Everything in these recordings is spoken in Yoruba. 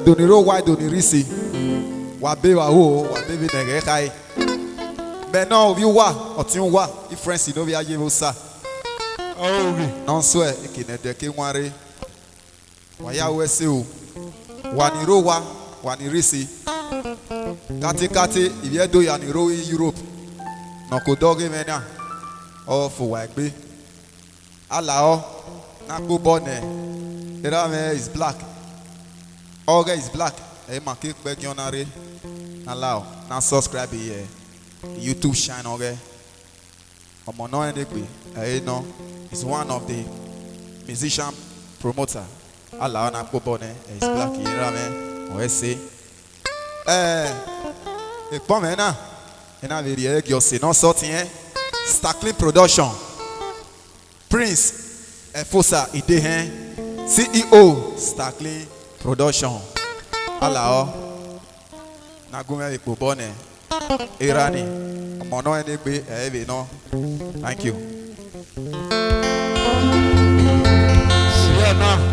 Doniro why donirisi. Wabe wa ho, wabe nege kai. Mais non, vi wa, otin wa, i friends no vi aye sa. Oh oui. Non swear, e ki ne de ke nware. Wa ya wese o. Waniro wa, wanirisi. Kati if do yaniro in Europe. No ko doge mena. Oh for wa gbe. Ala o, na go bone. Era me is black. All guy is black. Hey, man, keep back on are. Allow. Now subscribe here. YouTube shine, okay? I'm on anything. Hey, no. He's one of the musician promoter. Allow na go bone. He's black here, man. Oh, say. Come on, na. Na very egg. You see, no sorting. Starkling Production. Prince Efosa Idehen. CEO Starkling Production. Alao Nagume Ikubone Irani Mono Enigbe Evi no. Thank you. Siena.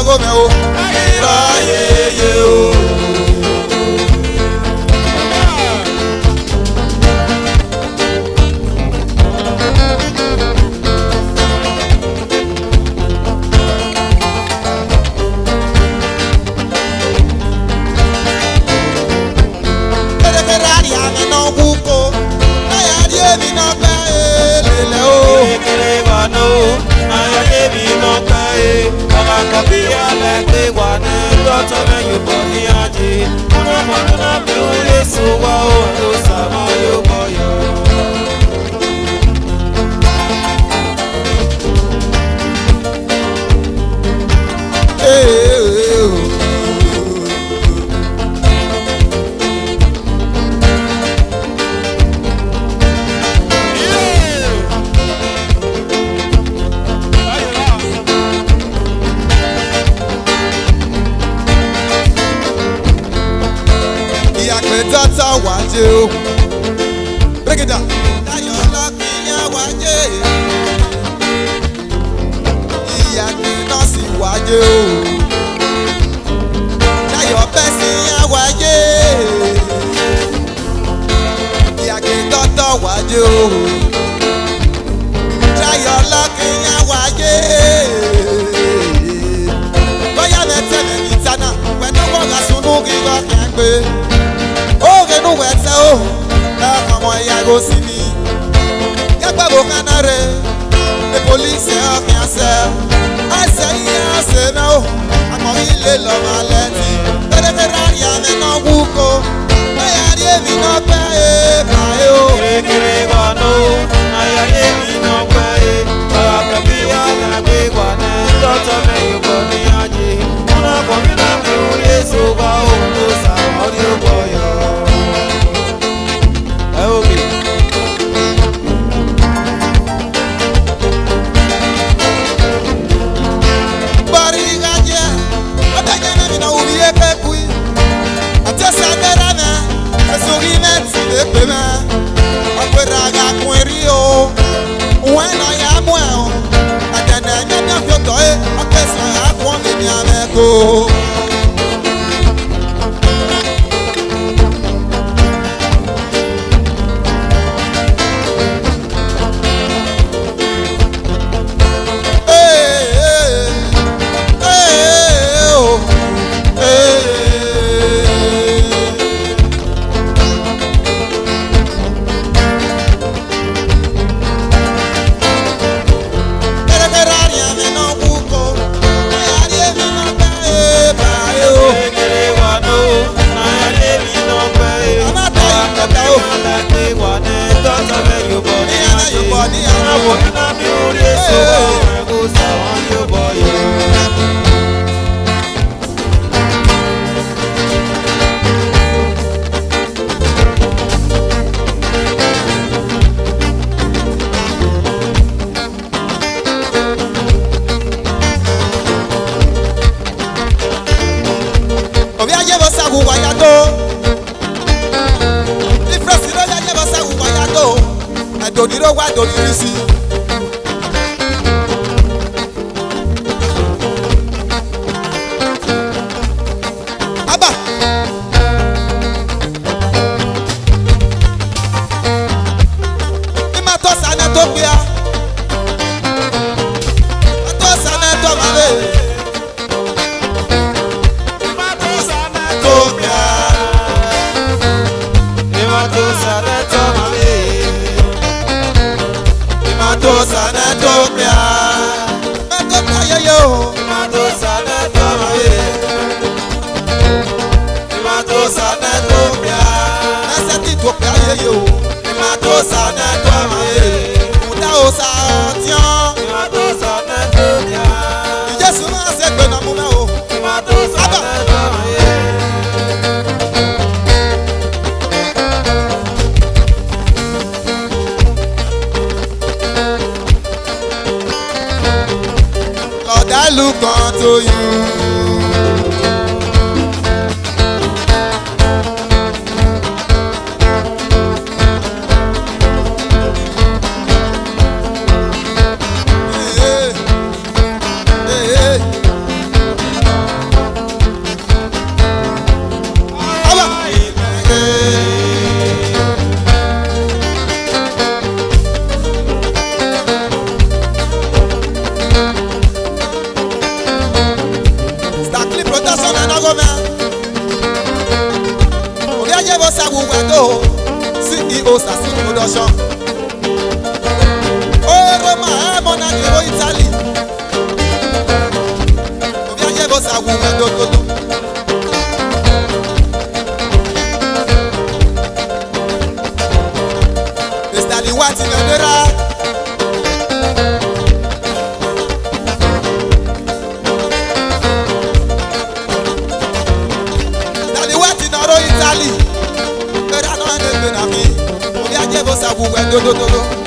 Go, Toto me you body aji. Una morena me ule suwa o lo sama yo boyo. Tata waje o. Break it down. Dayo lucky ya waje. Iya ki nasi waje o. Dayo besi ya waje. Iya ki tata waje o. Dayo lucky ya waje. Boya mete me mitana. When no one has to know give up can oge nu wete o ọmọ ìyàgò sí ni yàgbàgbọ́ kanare the police ọkàn ṣe ẹsẹ̀ yìí ẹsẹ̀ náà o àmọ́ ilé lọ́mọ alẹ́ ti tẹ́lẹ̀tẹ́lẹ̀ àríyá mi náà wúko bẹ́ẹ̀ àrí èmi náà pẹ́ báyé o. Kiri wano ayé mi náà pẹ́ ọ̀rọ̀ bí alágbé wà ní tọ́tọ́ mi yóò bọ̀ ní ajé múná bọ̀ mí náà mi ò lè sọ́gbà òun ló sàmọ́ ní ó bọ̀ yọ. Go. Doniro wa donirisi. Aba. Ima to sana to pia. To sana to male. Ima to sana to pia. Ima to sana to male. Mato sana topia, mato kaya yo. Mato sana topia, mato sana topia. Ese ti topia yo. Mato sana topia, muda osa tian. Mato sana topia. Yesu ma se gbe na mu me o. Mato sana topia. Lord, I look unto you. CEO Sasi Production. Oh Roma, Mona Giro Italy. Obi aye bossa wu do. bosa wuwe do do do do.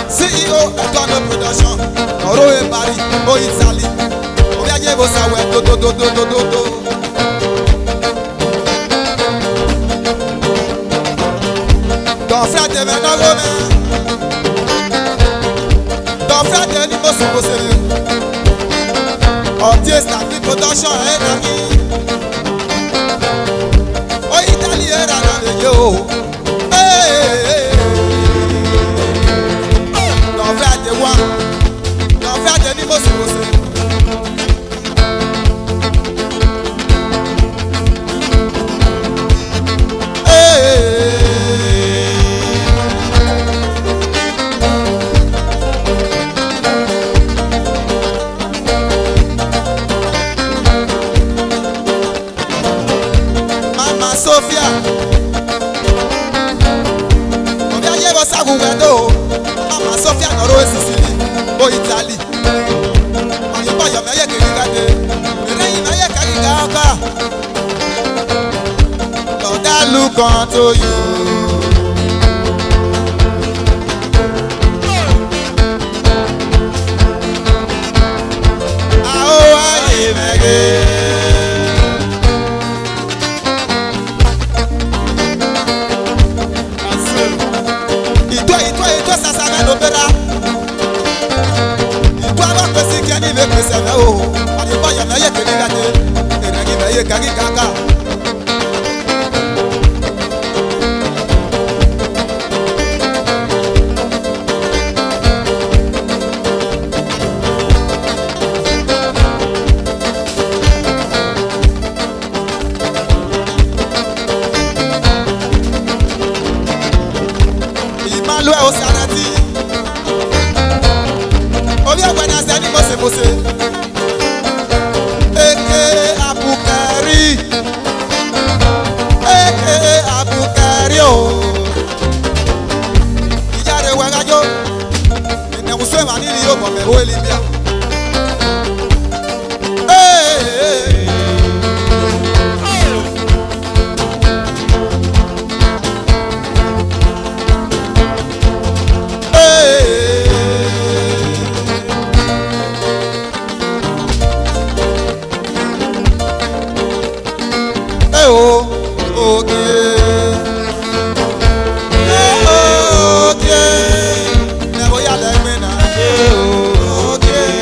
CEO Econo Production, Oroe Paris, O Italy, Oyaje Bosawe, do do do do do do do. Ton frère de Menogome, ton frère de Nimoso Bosere, Ortier Static Production, Enami, O Italy, Enami, yo. Mama Sophia, Obiaye Bosagu Wedo, Mama Sophia Noro Sicily, O Italy. Oyibo Yomeye Kirigade, Ereyin Karigaga. Lord, I look unto you. Okay.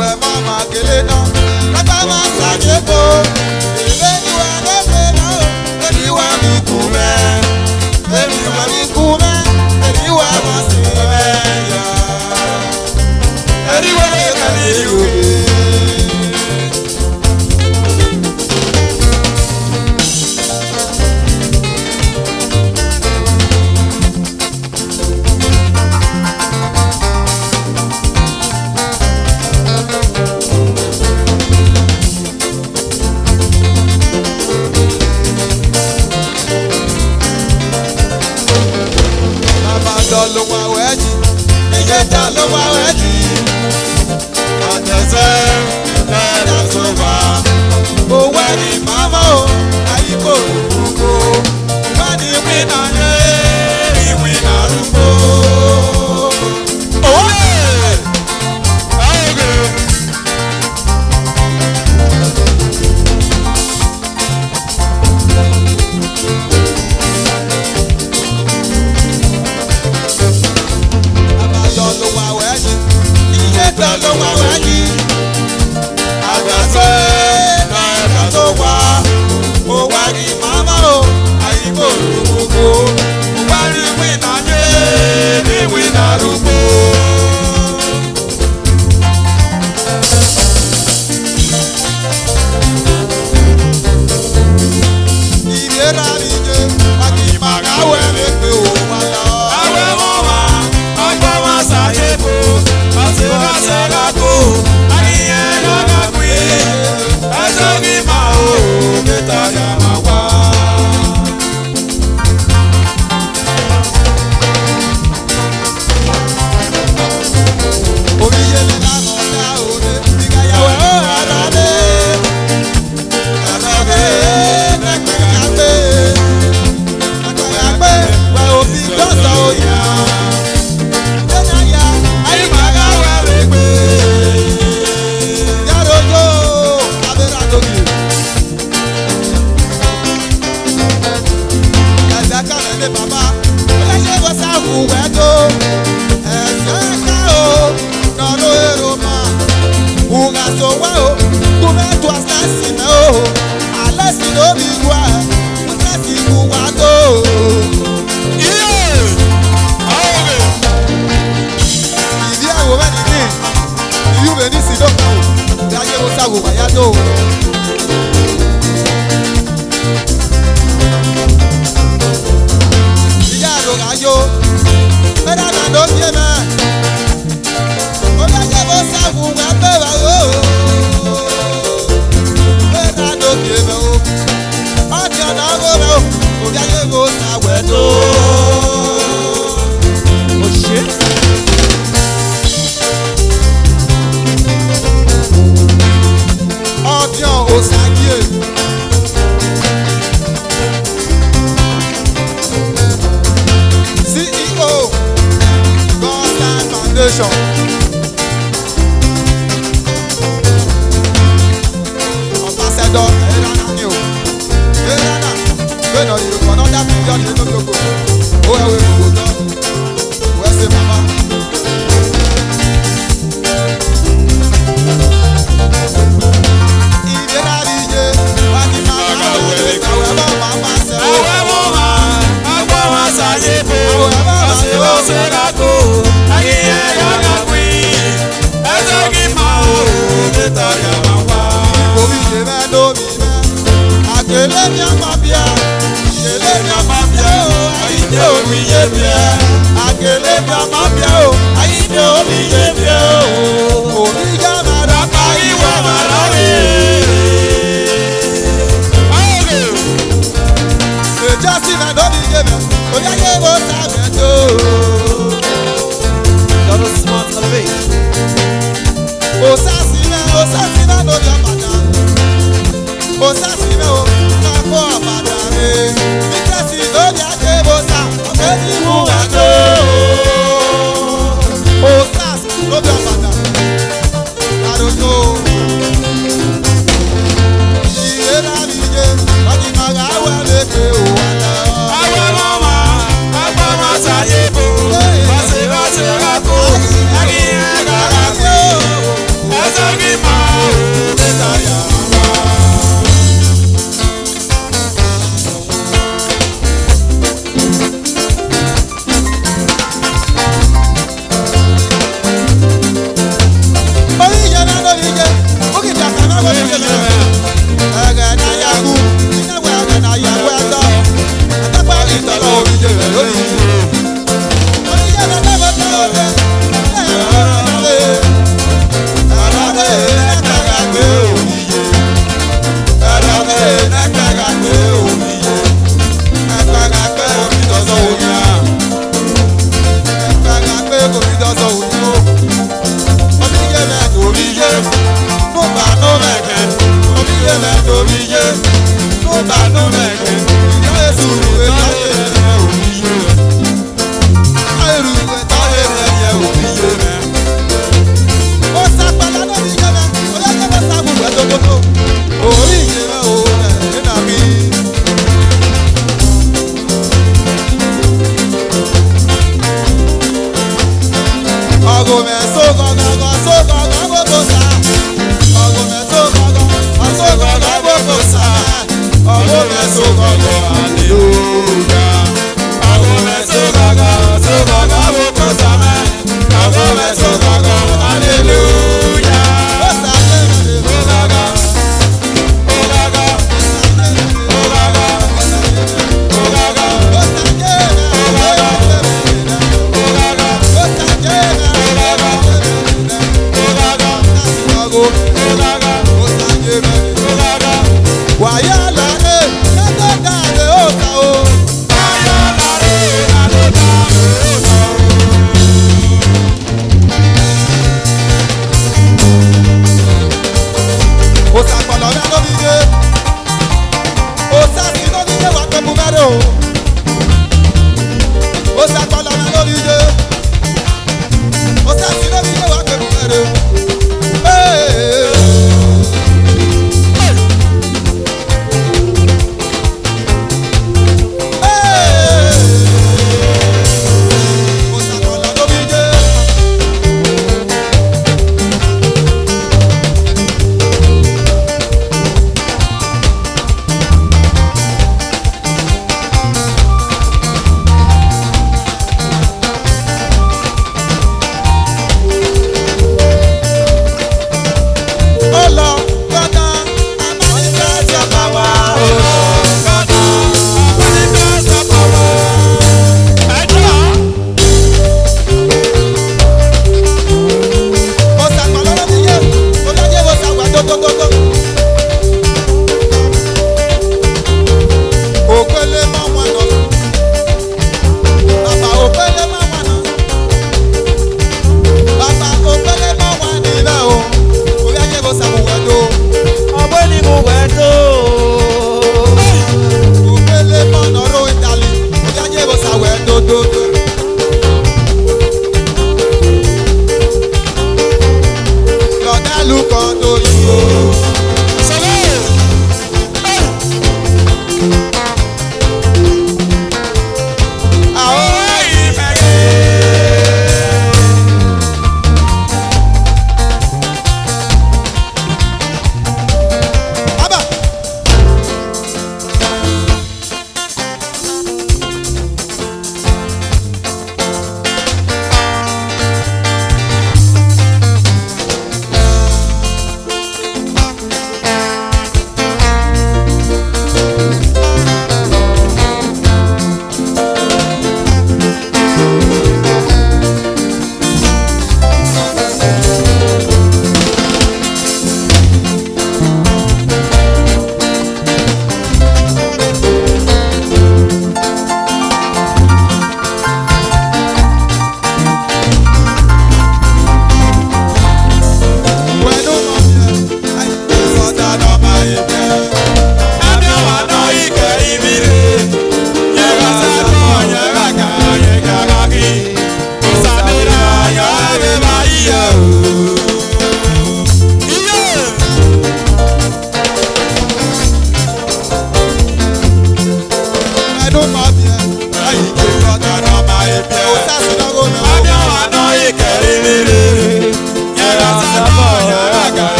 Ewe mama kele no. Kata masa jebo. Ebe wa nebe no. Ebe wa mikume. Ebe wa mikume. Ebe wa masime ya. Ebe wa kaliyo. Lo wa weji, iye ta lo wa weji. Atese, lera soba. O weji mama o, ayi ko rugo. Wani wina ye, wina rugo. Oye, aoge. Lo wa weji, agase na so wa, o wari mama o, ayi ko rugo, o wari wina ye, ni wina rugo. Ibera bije, aki magawe me pe o wala. Awe mama, agba wa sa jebo. Sega sega ko, ayiye yaga kwi, azogi ma o, beta ya ma wa. Omiye mi la mo da ore, diga ya we o arade, arade, nekwe agbe, we o fi dosa o ya. Baba, oye go sa hu wedo, eseka o, no no eroma, uga so wa o, kume to asasi me o, alasi no bi wa, asasi ku wa do. Iye, aoge. Ibi awo we ni, iyu be ni si do ka o, oye go sa hu wa ya do. Ayo, mera na do tie me. Ola je bo sa wu wa be wa o. Mera do tie me o. Ati na go me o. Ola je bo sa we do. O se. Ati o sa kie. CEO, God's Foundation. Ambassador, Erana ni o. Erana, bẹ́ẹ̀ ni ọ̀dọ̀ kan náà dábìí ìjọ ní ẹgbẹ́ gbogbo. Ó ẹ̀wẹ̀ gbogbo tán. Wẹ́ẹ́ ṣe mama. Ìdílé àríyé, wá ní màmá wẹ̀rẹ̀ kàwé bá màmá sẹ́wọ́. Àwẹ̀ mọ́ máa, àgbọ̀ wọn ṣàyè bò. Ọ̀sẹ̀ wọ́n ṣe ká kó, ayẹyẹ yàrá pín. Ẹsẹ̀ kí máa wò, níta yàrá wá. Omi ṣe mẹ́ lómi mẹ́. Àkèlé mi àmà bíà. Àkèlé mi àmà bíà o. Àyíjẹ́ omi yé bíà. Àkèlé mi àmà bíà o. Àyíjẹ́ omi yé bíà o. Omi yá màrà pa ìwà màrà rè. Èjọ́sí mẹ́ lómi yé bíà. Oyá yé wo sábẹ̀ tó. Double smart elevate. Osasi mẹ́ lórí ọ̀bàdà. Osasi mẹ́ o, máa kó ọ̀bàdà rẹ̀. Ìjẹ́sí lórí àjẹ́bọ̀sà, ọ̀gbẹ́ ní mú àjò. Osasi lórí ọ̀bàdà.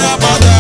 na mother